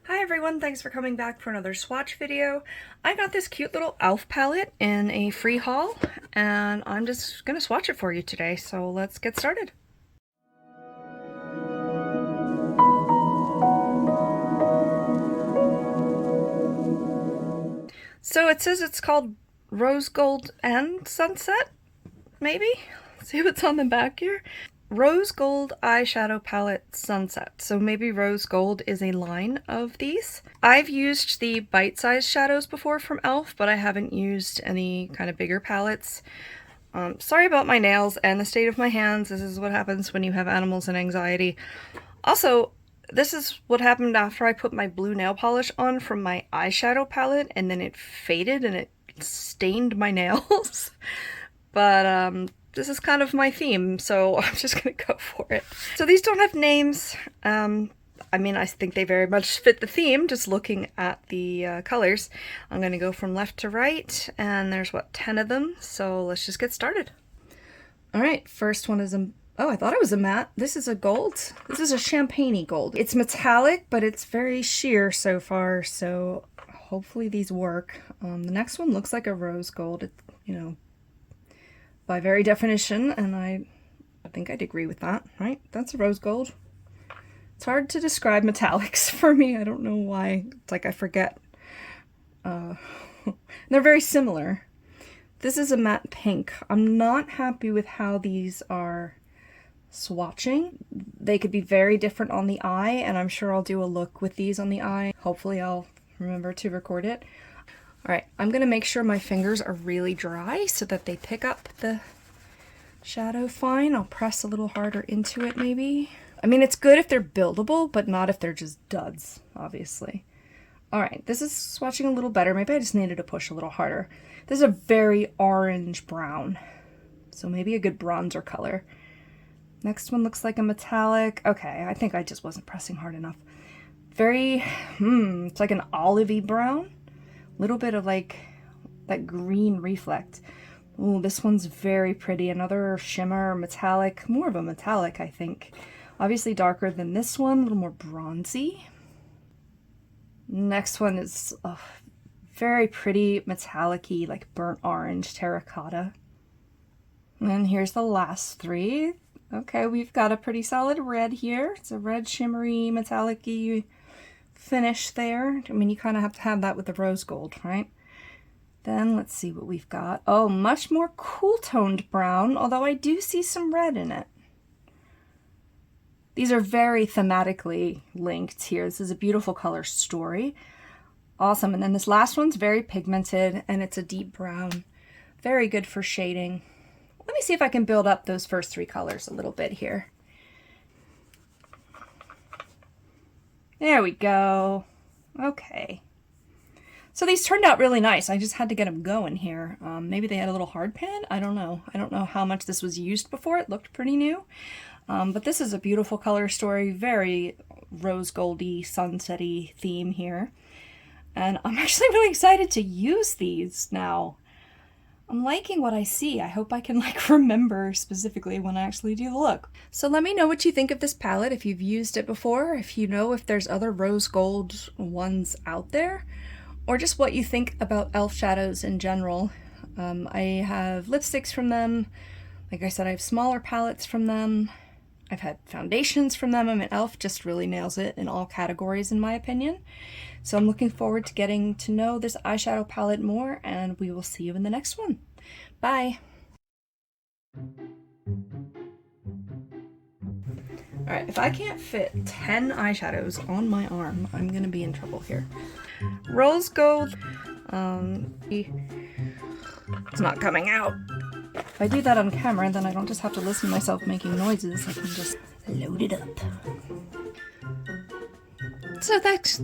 Hi everyone, thanks for coming back for another swatch video. I got this cute little e.l.f. palette in a free haul, and I'm just gonna swatch it for you today, so let's get started. So it says it's called Rose Gold and Sunset, maybe? Let's see what's on the back here. Rose Gold Eyeshadow Palette Sunset. So maybe Rose Gold is a line of these. I've used the bite-sized shadows before from e.l.f., but I haven't used any kind of bigger palettes. Sorry about my nails and the state of my hands. This is what happens when you have animals and anxiety. Also, this is what happened after I put my blue nail polish on from my eyeshadow palette, and then it faded and it stained my nails. But this is kind of my theme, so I'm just gonna go for it. So these don't have names. I mean, I think they very much fit the theme, just looking at the colors. I'm gonna go from left to right, and there's, what, 10 of them? So let's just get started. All right, first one is oh, I thought it was a matte. This is a gold. This is a champagne-y gold. It's metallic, but it's very sheer so far, so hopefully these work. The next one looks like a rose gold. It, you know, by very definition, and I think I'd agree with that, right? That's a rose gold. It's hard to describe metallics for me. I don't know why. It's like I forget. They're very similar. This is a matte pink. I'm not happy with how these are swatching. They could be very different on the eye, and I'm sure I'll do a look with these on the eye. Hopefully I'll remember to record it. Alright, I'm going to make sure my fingers are really dry so that they pick up the shadow fine. I'll press a little harder into it maybe. I mean, it's good if they're buildable, but not if they're just duds, obviously. Alright, this is swatching a little better. Maybe I just needed to push a little harder. This is a very orange brown, so maybe a good bronzer color. Next one looks like a metallic. Okay, I think I just wasn't pressing hard enough. Very, it's like an olivey brown. Little bit of like that green reflect. Ooh, this one's very pretty. Another shimmer, metallic, more of a metallic, I think. Obviously darker than this one, a little more bronzy. Next one is very pretty, metallic-y, like burnt orange, terracotta. And then here's the last three. Okay, we've got a pretty solid red here. It's a red, shimmery, metallic-y finish there. I mean, you kind of have to have that with the rose gold, right? Then let's see what we've got. Oh, much more cool toned brown, although I do see some red in it. These are very thematically linked here. This is a beautiful color story. Awesome. And then this last one's very pigmented, and it's a deep brown. Very good for shading. Let me see if I can build up those first three colors a little bit here. There we go. Okay. So these turned out really nice. I just had to get them going here. Maybe they had a little hard pan? I don't know. I don't know how much this was used before. It looked pretty new. But this is a beautiful color story. Very rose goldy, sunset-y theme here. And I'm actually really excited to use these now. I'm liking what I see. I hope I can remember specifically when I actually do the look. So let me know what you think of this palette, if you've used it before, if you know if there's other rose gold ones out there, or just what you think about e.l.f. shadows in general. I have lipsticks from them. Like I said, I have smaller palettes from them. I've had foundations from them. I mean, e.l.f. just really nails it in all categories in my opinion. So I'm looking forward to getting to know this eyeshadow palette more, and we will see you in the next one. Bye! Alright, if I can't fit 10 eyeshadows on my arm, I'm gonna be in trouble here. Rose gold. It's not coming out. If I do that on camera, then I don't just have to listen to myself making noises. I can just load it up. So that's